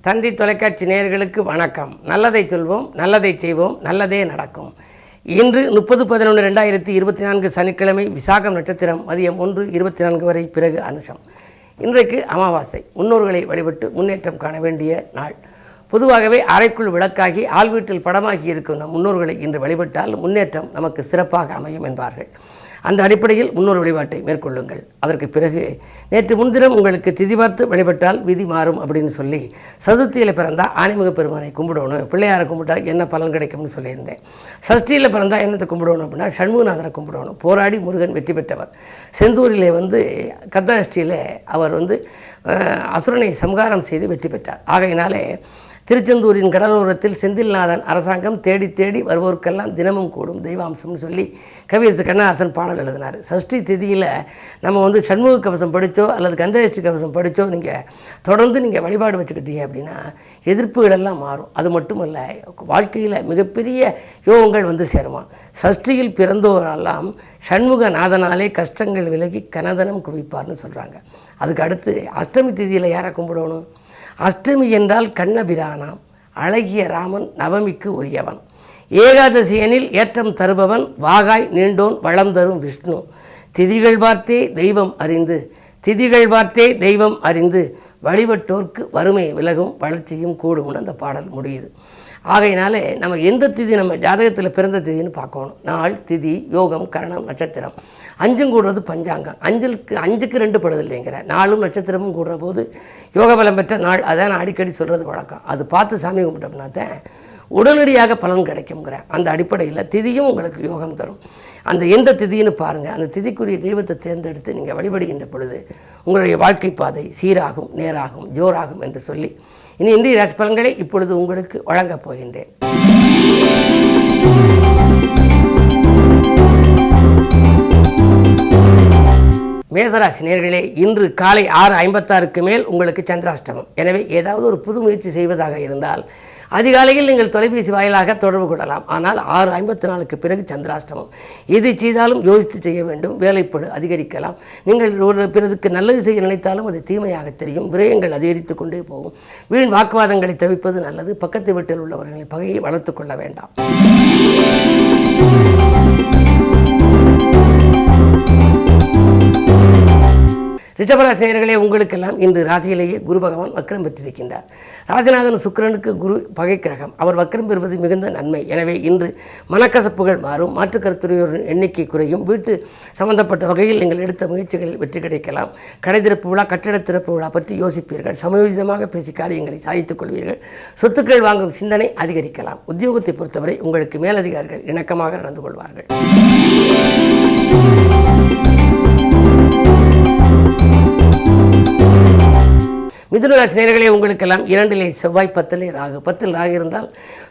தந்தி தொலைக்காட்சி நேயர்களுக்கு வணக்கம். நல்லதை சொல்வோம், நல்லதை செய்வோம், நல்லதே நடக்கும். இன்று 30/11/2024 சனிக்கிழமை, விசாகம் நட்சத்திரம், மதியம் 1:24 வரை, பிறகு அனுஷம். இன்றைக்கு அமாவாசை. முன்னோர்களை வழிபட்டு முன்னேற்றம் காண வேண்டிய நாள். பொதுவாகவே அறைக்குள் விளக்காகி ஆள் வீட்டில் படமாகி இருக்கும் நம் முன்னோர்களை இன்று வழிபட்டால் முன்னேற்றம் நமக்கு சிறப்பாக அமையும் என்பார்கள். அந்த அடிப்படையில் முன்னோர் வழிபாட்டை மேற்கொள்ளுங்கள். அதற்கு பிறகு நேற்று முன்தினம் உங்களுக்கு திதி பார்த்து வழிபட்டால் விதி மாறும் அப்படின்னு சொல்லி, சதுர்த்தியில் பிறந்தால் ஆணிமுக பெருமானை கும்பிடணும், பிள்ளையாரை கும்பிட்டா என்ன பலன் கிடைக்கும்னு சொல்லியிருந்தேன். சஷ்டியில் பிறந்தால் என்னத்தை கும்பிடணும் அப்படின்னா ஷண்முகநாதரை கும்பிடணும். போராடி முருகன் வெற்றி பெற்றவர். செந்தூரிலே கந்தசஷ்டியில் அவர் அசுரனை சம்ஹாரம் செய்து வெற்றி பெற்றார். ஆகையினாலே திருச்செந்தூரின் கடலோரத்தில் செந்தில்நாதன் அரசாங்கம் தேடி தேடி வருவோருக்கெல்லாம் தினமும் கூடும் தெய்வாம்சம்னு சொல்லி கவியரசு கண்ணதாசன் பாடல் எழுதினார். சஷ்டி திதியில் நம்ம சண்முக கவசம் படித்தோ அல்லது கந்தசஷ்டி கவசம் படித்தோ தொடர்ந்து நீங்கள் வழிபாடு வச்சுக்கிட்டீங்க அப்படின்னா எதிர்ப்புகளெல்லாம் மாறும். அது மட்டுமல்ல, வாழ்க்கையில் மிகப்பெரிய யோகங்கள் சேருமா. சஷ்டியில் பிறந்தோரெல்லாம் சண்முகநாதனாலே கஷ்டங்கள் விலகி கனதனம் குவிப்பார்னு சொல்கிறாங்க. அதுக்கு அடுத்து அஷ்டமி திதியில் யாரை கும்பிடணும்? அஷ்டமி என்றால் கண்ணபிரானாம், அழகிய ராமன், நவமிக்கு உரியவன். ஏகாதசியனில் ஏற்றம் தருபவன், வாகாய் நீண்டோன், வளம் தரும் விஷ்ணு. திதிகள் பார்த்தே தெய்வம் அறிந்து, திதிகள் பார்த்தே தெய்வம் அறிந்து, வழிபட்டோர்க்கு வறுமை விலகும், வளர்ச்சியும் கூடும்னு அந்த பாடல் முடியுது. ஆகையினாலே நம்ம எந்த திதி நம்ம ஜாதகத்தில் பிறந்த திதின்னு பார்க்கணும். நாள், திதி, யோகம், கரணம், நட்சத்திரம். 5 கூடுறது பஞ்சாங்கம். 5க்கு 2 படுது இல்லைங்கிற. 4 நட்சத்திரமும் கூடுற போது யோக பலம் பெற்ற நாள். அதான் நான் அடிக்கடி சொல்கிறது வழக்கம். அது பார்த்து சாமி கும்பிட்டோம்னா தான் உடனடியாக பலன் கிடைக்குங்கிற. அந்த அடிப்படையில் திதியும் உங்களுக்கு யோகம் தரும். அந்த எந்த திதின்னு பாருங்கள். அந்த திதிக்குரிய தெய்வத்தை தேர்ந்தெடுத்து நீங்கள் வழிபடுகின்ற பொழுது உங்களுடைய வாழ்க்கை பாதை சீராகும், நேராகும், ஜோராகும் என்று சொல்லி இனி இந்திய ராசி பலன்களை இப்பொழுது உங்களுக்கு வழங்கப் போகின்றேன். மேசராசி நேயர்களே, இன்று காலை 6:56க்கு மேல் உங்களுக்கு சந்திராஷ்டமம். எனவே ஏதாவது ஒரு புது முயற்சி செய்வதாக இருந்தால் அதிகாலையில் நீங்கள் தொலைபேசி வாயிலாக தொடர்பு கொள்ளலாம். ஆனால் 6:54க்கு பிறகு சந்திராஷ்டமம். எதை செய்தாலும் யோசித்து செய்ய வேண்டும். வேலைப்பளு அதிகரிக்கலாம். நீங்கள் ஒரு பிறருக்கு நல்லது செய்ய நினைத்தாலும் அது தீமையாக தெரியும். விரயங்கள் அதிகரித்து கொண்டே போகும். வீண் வாக்குவாதங்களை தவிர்ப்பது நல்லது. பக்கத்து வீட்டில் உள்ளவர்களின் பகையை வளர்த்து கொள்ள வேண்டாம். ரிஷபராசி நேயர்களே, உங்களுக்கெல்லாம் இன்று ராசியிலேயே குரு பகவான் வக்ரம் பெற்றிருக்கின்றார். ராசிநாதன் சுக்கிரனுக்கு குரு பகை கிரகம். அவர் வக்ரம் பெறுவது மிகுந்த நன்மை. எனவே இன்று மனக்கசப்புகள் மாறும். மாற்று கருத்துரையோரின் எண்ணிக்கை குறையும். வீட்டு சம்பந்தப்பட்ட வகையில் நீங்கள் எடுத்த முயற்சிகளில் வெற்றி கிடைக்கலாம். கடை திறப்பு விழா, கட்டிட திறப்பு விழா பற்றி யோசிப்பீர்கள். சமயோஜிதமாக பேசி காரியங்களை சாதித்துக் கொள்வீர்கள். சொத்துக்கள் வாங்கும் சிந்தனை அதிகரிக்கலாம். உத்தியோகத்தை பொறுத்தவரை உங்களுக்கு மேலதிகாரிகள் இணக்கமாக நடந்து கொள்வார்கள். மிதுனராசி நேயர்களே, உங்களுக்கெல்லாம் 2 செவ்வாய், 10 ராகு. 10 ராகு இருந்தால்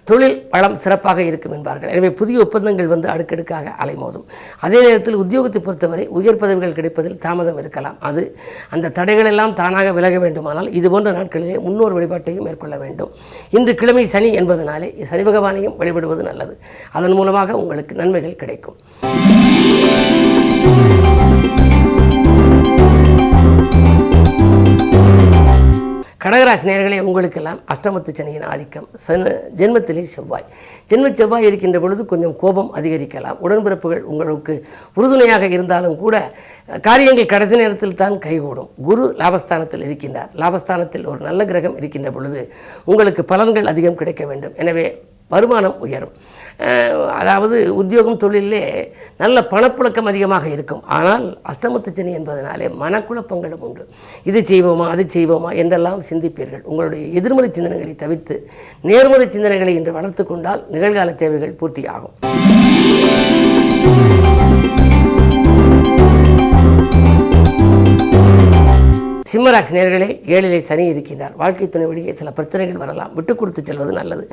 தொழில் வளம் சிறப்பாக இருக்கும் என்பார்கள். எனவே புதிய ஒப்பந்தங்கள் அடுக்கடுக்காக அலைமோதும். அதே நேரத்தில் உத்தியோகத்தை பொறுத்தவரை உயர் பதவிகள் கிடைப்பதில் தாமதம் இருக்கலாம். அந்த தடைகள் எல்லாம் தானாக விலக வேண்டுமானால் இதுபோன்ற நாட்களிலே முன்னோர் வழிபாட்டையும் மேற்கொள்ள வேண்டும். இன்று கிழமை சனி என்பதனாலே சனி பகவானையும் வழிபடுவது நல்லது. அதன் மூலமாக உங்களுக்கு நன்மைகள் கிடைக்கும். கடகராசி நேயர்களே, உங்களுக்கெல்லாம் அஷ்டமத்து சனியின் ஆதிக்கம். ஜென்மத்திலே செவ்வாய். செவ்வாய் இருக்கின்ற பொழுது கொஞ்சம் கோபம் அதிகரிக்கலாம். உடன்பிறப்புகள் உங்களுக்கு உறுதுணையாக இருந்தாலும் கூட காரியங்கள் கடைசி நேரத்தில் தான் கைகூடும். குரு லாபஸ்தானத்தில் இருக்கின்றார். லாபஸ்தானத்தில் ஒரு நல்ல கிரகம் இருக்கின்ற பொழுது உங்களுக்கு பலன்கள் அதிகம் கிடைக்க வேண்டும். எனவே வருமானம் உயரும். அதாவது உத்தியோகம், தொழிலே நல்ல பணப்புழக்கம் அதிகமாக இருக்கும். ஆனால் அஷ்டமத்து சனி என்பதனாலே மனக்குழப்பங்களும் உண்டு. இது செய்வோமா, அது செய்வோமா என்றெல்லாம் சிந்திப்பீர்கள். உங்களுடைய எதிர்மறை சிந்தனைகளை தவிர்த்து நேர்மறை சிந்தனைகளை இன்று வளர்த்து கொண்டால் நிகழ்கால தேவைகள் பூர்த்தியாகும். சிம்மராசி நேயர்களே, 7 சனி இருக்கின்றார். வாழ்க்கை துணை வழியே சில பிரச்சனைகள் வரலாம். விட்டு கொடுத்து செல்வது நல்லது.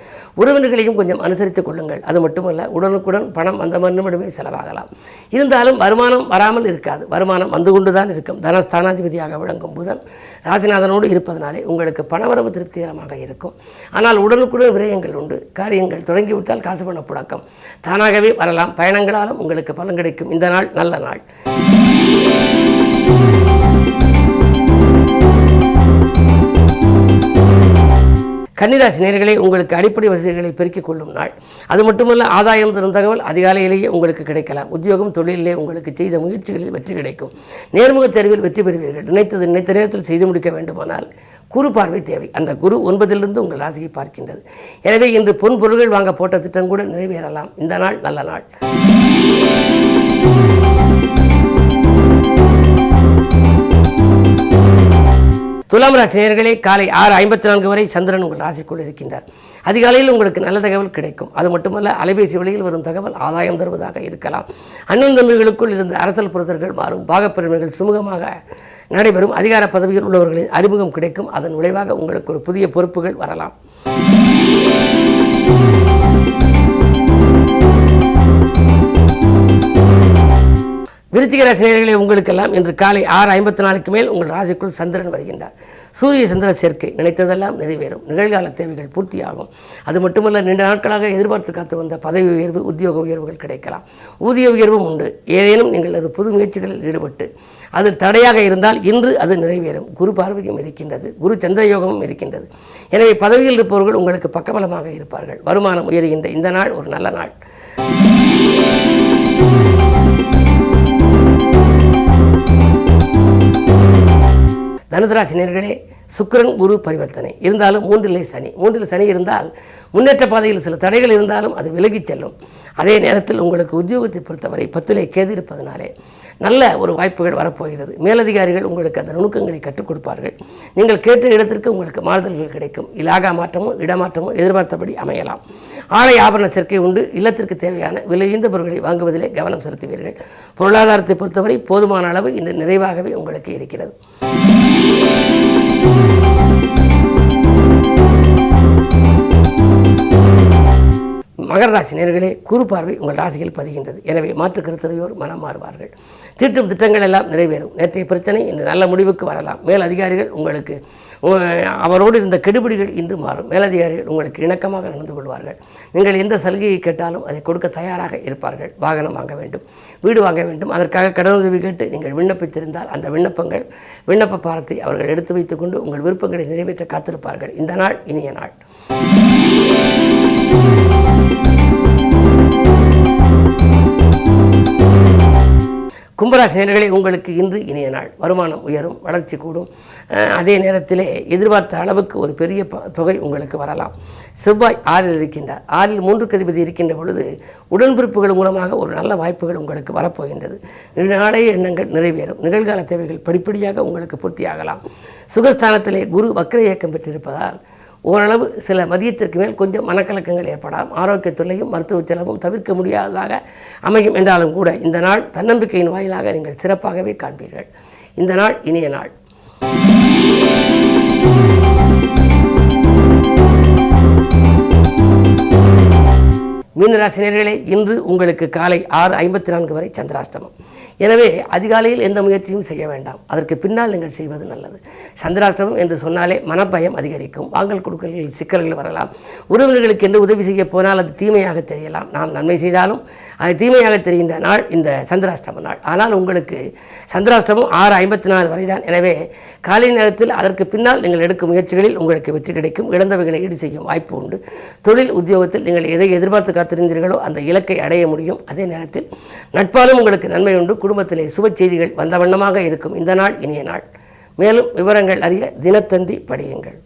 உறவினர்களையும் கொஞ்சம் அனுசரித்துக் கொள்ளுங்கள். அது மட்டுமல்ல, உடனுக்குடன் பணம் அந்த மண்ணுமிடமே செலவாகலாம். இருந்தாலும் வருமானம் வராமல் இருக்காது. வருமானம் வந்து கொண்டுதான் இருக்கும். தனஸ்தானாதிபதியாக விளங்கும் புதன் ராசிநாதனோடு இருப்பதனாலே உங்களுக்கு பணவரவு திருப்திகரமாக இருக்கும். ஆனால் உடனுக்குடன் விரயங்கள் உண்டு. காரியங்கள் தொடங்கிவிட்டால் காசு பண புழக்கம் தானாகவே வரலாம். பயணங்களாலும் உங்களுக்கு பலன் கிடைக்கும். இந்த நாள் நல்ல நாள். கன்னிராசி நேயர்களே, உங்களுக்கு அடிப்படை வசதிகளை பெருக்கிக் கொள்ளும் நாள். அது மட்டுமல்ல, ஆதாயம் தரும் தகவல் அதிகாலையிலேயே உங்களுக்கு கிடைக்கலாம். உத்தியோகம் தொழிலிலே உங்களுக்கு செய்த முயற்சிகளில் வெற்றி கிடைக்கும். நேர்முக தேர்வில் வெற்றி பெறுவீர்கள். நினைத்தது நினைத்த நேரத்தில் செய்து முடிக்க வேண்டுமானால் குரு பார்வை தேவை. அந்த குரு 9 உங்கள் ராசியை பார்க்கின்றது. எனவே இன்று பொன் பொருள்கள் வாங்க போட்ட திட்டம் கூட நிறைவேறலாம். இந்த நாள் நல்ல நாள். துலாம் ராசி நேயர்களே, காலை 6:54 வரை சந்திரன் உங்கள் ராசிக்குள் இருக்கின்றார். அதிகாலையில் உங்களுக்கு நல்ல தகவல் கிடைக்கும். அது மட்டுமல்ல, அலைபேசி வழியில் வரும் தகவல் ஆதாயம் தருவதாக இருக்கலாம். அண்ணன் தம்பிகளுக்குள் இருந்த அரசல் புரசல்கள் மாறும். பாகப்பிரிவினைகள் சுமூகமாக நடைபெறும். அதிகார பதவியில் உள்ளவர்களின் அறிமுகம் கிடைக்கும். அதன் விளைவாக உங்களுக்கு ஒரு புதிய பொறுப்புகள் வரலாம். விருச்சிக ராசி நேயர்களே, உங்களுக்கெல்லாம் இன்று காலை 6:54 மேல் உங்கள் ராசிக்குள் சந்திரன் வருகின்றார். சூரிய சந்திர சேர்க்கை நினைத்ததெல்லாம் நிறைவேறும். நிகழ்கால தேவைகள் பூர்த்தியாகும். அது மட்டுமல்ல, நீண்ட நாட்களாக எதிர்பார்த்து காத்து வந்த பதவி உயர்வு, உத்தியோக உயர்வுகள் கிடைக்கலாம். ஊதிய உயர்வும் உண்டு. ஏதேனும் நீங்கள் அது புது முயற்சிகளில் ஈடுபட்டு அது தடையாக இருந்தால் இன்று அது நிறைவேறும். குரு பார்வையும் இருக்கின்றது. குரு சந்திர யோகமும் இருக்கின்றது. எனவே பதவியில் இருப்பவர்கள் உங்களுக்கு பக்கபலமாக இருப்பார்கள். வருமானம் உயர்கின்ற இந்த நாள் ஒரு நல்ல நாள். தனுசு ராசி நேயர்களே, சுக்கிரன் குரு பரிவர்த்தனை இருந்தாலும் 3 சனி. 3 சனி இருந்தால் முன்னேற்ற பாதையில் சில தடைகள் இருந்தாலும் அது விலகிச் செல்லும். அதே நேரத்தில் உங்களுக்கு உத்தியோகத்தை பொறுத்தவரை 10 கேது இருப்பதனாலே நல்ல ஒரு வாய்ப்புகள் வரப்போகிறது. மேலதிகாரிகள் உங்களுக்கு அந்த நுணுக்கங்களை கற்றுக் கொடுப்பார்கள். நீங்கள் கேட்ட இடத்திற்கு உங்களுக்கு மாறுதல்கள் கிடைக்கும். இலாகா மாற்றமோ இடமாற்றமோ எதிர்பார்த்தபடி அமையலாம். ஆடை ஆபரண சேர்க்கை உண்டு. இல்லத்திற்கு தேவையான விலையுந்த பொருட்களை வாங்குவதிலே கவனம் செலுத்துவீர்கள். பொருளாதாரத்தை பொறுத்தவரை போதுமான அளவு இன்று நிறைவாகவே உங்களுக்கு இருக்கிறது. மகர ராசி நேயர்களே, குரு பார்வை உங்கள் ராசியில் பதிகின்றது. எனவே மாற்று கருத்துரையோர் மனம் மாறுவார்கள். தீட்டும் திட்டங்கள் எல்லாம் நிறைவேறும். நேற்றைய பிரச்சனை இன்று நல்ல முடிவுக்கு வரலாம். மேல் அதிகாரிகள் உங்களுக்கு அவரோடு இருந்த கெடுபிடிகள் இன்று மாறும். மேலதிகாரிகள் உங்களுக்கு இணக்கமாக நடந்து கொள்வார்கள். நீங்கள் எந்த சலுகையை கேட்டாலும் அதை கொடுக்க தயாராக இருப்பார்கள். வாகனம் வாங்க வேண்டும், வீடு வாங்க வேண்டும், அதற்காக கடனுதவி கேட்டு நீங்கள் விண்ணப்பித்திருந்தால் அந்த விண்ணப்ப பாரத்தை அவர்கள் எடுத்து வைத்துக்கொண்டு உங்கள் விருப்பங்களை நிறைவேற்ற காத்திருப்பார்கள். இந்த நாள் இனிய நாள். கும்பராசி நேயர்களே, உங்களுக்கு இன்று இனிய நாள். வருமானம் உயரும், வளர்ச்சி கூடும். அதே நேரத்திலே எதிர்பார்த்த அளவுக்கு ஒரு பெரிய தொகை உங்களுக்கு வரலாம். செவ்வாய் 6 இருக்கின்றார். 6 3 அதிபதி இருக்கின்ற பொழுது உடன்பிறப்புகள் மூலமாக ஒரு நல்ல வாய்ப்புகள் உங்களுக்கு வரப்போகின்றது. நாளைய எண்ணங்கள் நிறைவேறும். நிகழ்கால தேவைகள் படிப்படியாக உங்களுக்கு பூர்த்தியாகலாம். சுகஸ்தானத்திலே குரு வக்ர இயக்கம் பெற்றிருப்பதால் ஓரளவு சில மதியத்திற்கு மேல் கொஞ்சம் மனக்கலக்கங்கள் ஏற்படலாம். ஆரோக்கிய தொல்லையும் மருத்துவ செலவும் தவிர்க்க முடியாததாக அமையும் என்றாலும் கூட இந்த நாள் தன்னம்பிக்கையின் வாயிலாக நீங்கள் சிறப்பாகவே காண்பீர்கள். இந்த நாள் இனிய நாள். மீனராசி நேயர்களே, இன்று உங்களுக்கு காலை 6:54 வரை சந்திராஷ்டமம். எனவே அதிகாலையில் எந்த முயற்சியும் செய்ய வேண்டாம். அதற்கு பின்னால் நீங்கள் செய்வது நல்லது. சந்திராஷ்டமம் என்று சொன்னாலே மனப்பயம் அதிகரிக்கும். வாங்கல் கொடுக்கல்களில் சிக்கல்கள் வரலாம். உறவினர்களுக்கு என்று உதவி செய்ய போனால் அது தீமையாக தெரியலாம். நாம் நன்மை செய்தாலும் அது தீமையாக தெரிகின்ற நாள் இந்த சந்திராஷ்டம நாள். ஆனால் உங்களுக்கு சந்திராஷ்டமம் 6:54 வரை தான். எனவே காலை நேரத்தில் அதற்கு பின்னால் நீங்கள் எடுக்கும் முயற்சிகளில் உங்களுக்கு வெற்றி கிடைக்கும். இழந்தவைகளை ஈடு செய்யும் வாய்ப்பு உண்டு. தொழில் உத்தியோகத்தில் நீங்கள் எதை எதிர்பார்த்து காத்திருந்தீர்களோ அந்த இலக்கை அடைய முடியும். அதே நேரத்தில் நட்பாலும் உங்களுக்கு நன்மை உண்டு. குடும்பத்திலே சுப செய்திகள் வந்த வண்ணமாக இருக்கும். இந்த நாள் இனிய நாள். மேலும் விவரங்கள் அறிய தினத்தந்தி படியுங்கள்.